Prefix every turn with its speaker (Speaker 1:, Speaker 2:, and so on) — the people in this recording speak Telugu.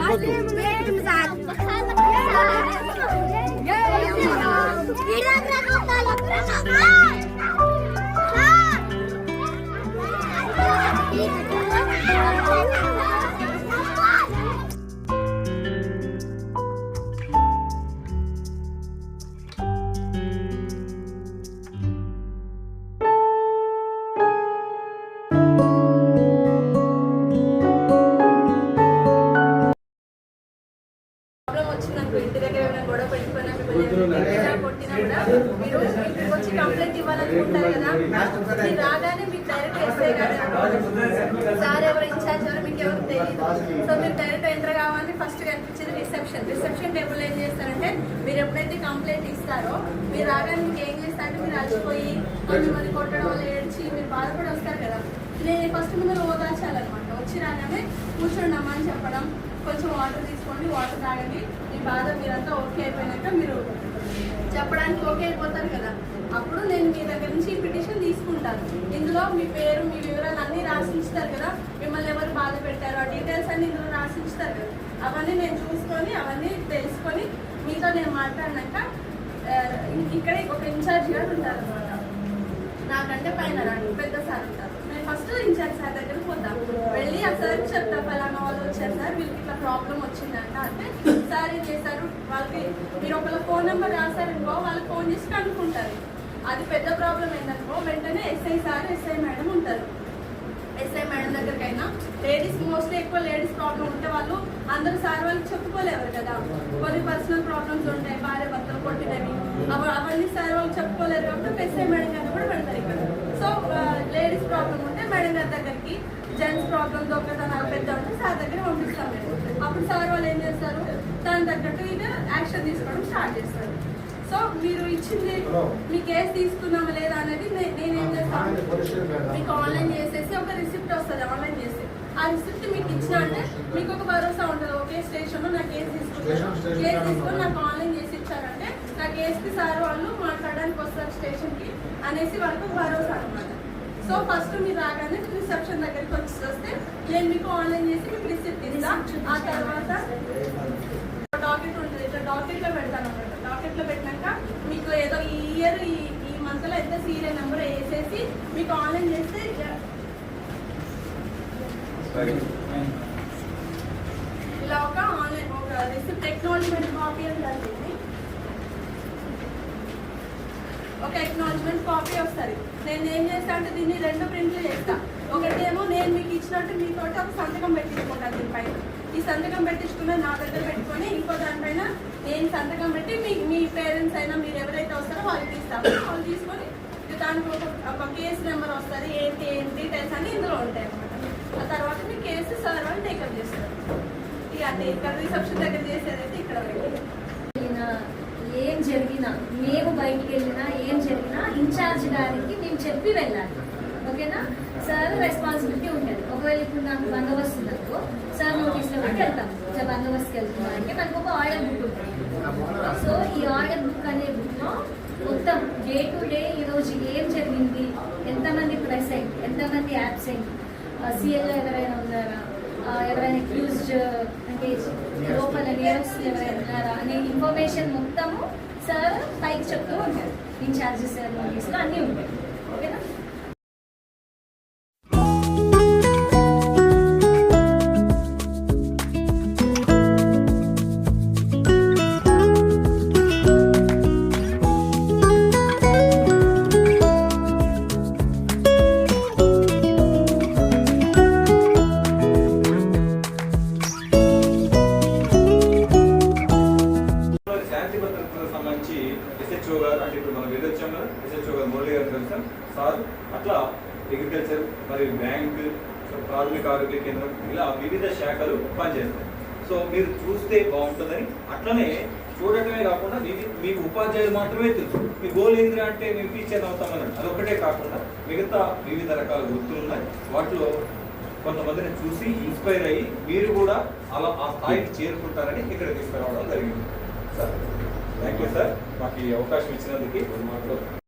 Speaker 1: చెప్పొద్దు.
Speaker 2: ఇంటి దగ్గర ఏమైనా గొడవ పెట్టుకున్నా కొట్టినా కూడా మీరు ఇంటికి వచ్చి కంప్లైంట్ ఇవ్వాలనుకుంటారు కదా, మీరు రాగానే మీకు డైరెక్ట్ ఎస్ఐ గారు సార్ ఎవరు ఇన్ఛార్జ్ ఎవరు మీకు ఎవరు తెలియదు. సో మీరు డైరెక్ట్ ఎంటర్ కావాలని ఫస్ట్ కనిపించేది రిసెప్షన్ టేబుల్ ఏం చేస్తారంటే మీరు ఎప్పుడైతే కంప్లైంట్ ఇస్తారో మీరు రాగానే మీకు ఏం చేస్తారంటే మీరు అలసిపోయి కొంతమంది కొట్టడం వల్ల ఏడ్చి మీరు బాధపడి వస్తారు కదా, నేను ఫస్ట్ ముందు ఓదార్చాలన్నమాట. వచ్చి రాగానే కూర్చోండమ్మా అని చెప్పడం, కొంచెం వాటర్ తీసుకోండి, వాటర్ తాగండి, మీ బాధ మీరంతా ఓకే అయిపోయినాక మీరు చెప్పడానికి ఓకే అయిపోతారు కదా, అప్పుడు నేను మీ దగ్గర నుంచి ఈ పిటిషన్ తీసుకుంటాను. ఇందులో మీ పేరు మీ వివరాలు అన్నీ రాసించుతారు కదా, మిమ్మల్ని ఎవరు బాధ పెట్టారు ఆ డీటెయిల్స్ అన్ని ఇందులో రాసించుతారు కదా, అవన్నీ నేను చూసుకొని అవన్నీ తెలుసుకొని మీతో నేను మాట్లాడినాక ఇక్కడే ఒక ఇన్ఛార్జ్ గారు ఉంటారు అనమాట. నాకంటే పైన రాండి పెద్ద సార్ ఉంటారు. నేను ఫస్ట్ ఇన్ఛార్జ్ సార్ దగ్గరికి పోతాం, వెళ్ళి ఆ సార్కి చెప్తా ఫలానా వాళ్ళు వచ్చారు సార్ వీళ్ళకి ఇట్లా ప్రాబ్లం వచ్చిందంట అంటే సార్ ఏం చేశారు వాళ్ళకి మీరు ఒకళ్ళ ఫోన్ నెంబర్ రాశారనుకో వాళ్ళకి ఫోన్ చేసి కనుక్కుంటారు. అది పెద్ద ప్రాబ్లం ఏంటనుకో వెంటనే ఎస్ఐ సార్ ఎస్ఐ మేడం ఉంటారు. ఎస్ఐ మేడం దగ్గరకైనా లేడీస్ మోస్ట్లీ ఎక్కువ లేడీస్ ప్రాబ్లం ఉంటే వాళ్ళు అందరూ సార్ వాళ్ళకి చెప్పుకోలేరు కదా, కొన్ని పర్సనల్ ప్రాబ్లమ్స్ ఉంటాయి, భార్య భర్తలు కొట్టినవి అవన్నీ సార్ వాళ్ళు చెప్పుకోలేరు కాబట్టి ఎస్ఐ మేడం గారు కూడా పెడతారు ఇక్కడ. సో లేడీస్ ప్రాబ్లం ఉంటే మేడం గారి దగ్గరికి, జెంట్స్ ప్రాబ్లమ్ దొంగతనాలు పెద్ద ఉంటే సార్ దగ్గర పంపిస్తాం మేము. అప్పుడు సార్ వాళ్ళు ఏం చేస్తారు దాని తగ్గట్టు ఇది యాక్షన్ తీసుకోవడం స్టార్ట్ చేస్తారు. సో మీరు ఇచ్చింది మీ కేసు తీసుకున్నామా లేదా అనేది నేనేం చేస్తాను మీకు ఆన్లైన్ చేసేసి ఒక రిసిప్ట్ వస్తుంది ఆన్లైన్ చేసి, ఆ రిసిప్ట్ మీకు ఇచ్చిన అంటే మీకు ఒక భరోసా ఉంటుంది ఓకే స్టేషన్లో నా కేసు తీసుకుని నాకు ఆన్లైన్ చేసి ఇచ్చారంటే నా కేసుకి సార్ వాళ్ళు మాట్లాడడానికి వస్తారు స్టేషన్కి అనేసి వాళ్ళకి భరోసా అనమాట. సో ఫస్ట్ మీరు రాగానే రిసెప్షన్ దగ్గరికి వస్తే నేను మీకు ఆన్లైన్ చేసి మీకు రిసిప్ట్ ఇస్తా. ఆ తర్వాత డాకెట్ ఉంటుంది, ఇట్లా డాకెట్లో పెడతాను అనమాట. డాకెట్లో పెట్టినాక మీకు ఏదో ఈ ఇయర్ ఈ మంత్లో ఎంత సీరియల్ నెంబర్ వేసేసి మీకు ఆన్లైన్ చేస్తే ఇలా ఒక ఆన్లైన్ ఒక రిసిప్ట్ ఎక్నాలజ్మెంట్ కాపీ అని జరిగింది, ఒక ఎక్నాలజ్మెంట్ కాపీ వస్తుంది. నేను ఏం చేస్తా అంటే దీన్ని 2 ప్రింట్లు చేస్తా. ఒకటేమో నేను మీకు ఇచ్చినట్టు మీతో ఒక సంతకం పెట్టించుకుంటాను దీనిపైన, ఈ సంతకం పెట్టించుకున్న నా దగ్గర పెట్టుకొని ఇంకో దానిపైన నేను సంతకం పెట్టి మీ పేరెంట్స్ అయినా మీరు ఎవరైతే వస్తారో వాళ్ళకి ఇస్తాము. వాళ్ళు తీసుకొని దానికి ఒక కేసు నెంబర్ వస్తుంది, ఏం డీటెయిల్స్ అని ఇందులో ఉంటాయి అన్నమాట. ఆ తర్వాత మీ కేసు సార్ వాళ్ళు టేకప్ చేస్తారు. ఇక అంటే ఇక్కడ రిసెప్షన్ దగ్గర చేసేదైతే ఇక్కడ
Speaker 3: ఏం జరిగినా మేము బయటికి వెళ్ళినా ఏం జరిగినా ఇన్ఛార్జ్ గారికి మేము చెప్పి వెళ్ళాలి, ఓకేనా? సార్ రెస్పాన్సిబిలిటీ ఉంటుంది. ఒకవేళ ఇప్పుడు నాకు బందోబస్తు ఉందనుకో సార్ నోటీస్లో పెట్టి వెళ్తాం, ఇట్లా బందోబస్తుకి వెళ్తున్నాం అంటే మనకు ఒక ఆర్డర్ బుక్ ఉంటుంది. సో ఈ ఆర్డర్ బుక్ అనే బుక్లో మొత్తం డే టు డే ఈరోజు ఏం జరిగింది, ఎంతమంది ప్రెసెంట్, ఎంతమంది యాబ్సెంట్, సీఎల్ ఎవరైనా ఉన్నారా, ఎవరైనా అక్యూజ్డ్ అంటే లోపల నేరస్తులు ఎవరైనా ఉన్నారా అనే ఇన్ఫర్మేషన్ మొత్తము సార్ పైకి చెప్తూ ఉంటారు. ఇన్ఛార్జెస్ నోటీస్లో అన్నీ ఉంటాయి, ఓకేనా?
Speaker 4: అట్లా అగ్రికల్చర్ మరియు బ్యాంక్, ప్రాథమిక ఆరోగ్య కేంద్రం ఇలా వివిధ శాఖలు పనిచేస్తాయి. సో మీరు చూస్తే బాగుంటుందని, అట్లనే చూడటమే కాకుండా మీకు ఉపాధ్యాయులు మాత్రమే తెలుసు మీ గోల్ ఏంటి అంటే మేము టీచర్ అవుతామని, అదొక్కటే కాకుండా మిగతా వివిధ రకాల వృత్తులు ఉన్నాయి. వాటిలో కొంతమందిని చూసి ఇన్స్పైర్ అయ్యి మీరు కూడా అలా ఆ స్థాయికి చేరుకుంటారని ఇక్కడ తీసుకురావడం జరిగింది. సార్ థ్యాంక్ యూ సార్, మాకు ఈ అవకాశం ఇచ్చినందుకు.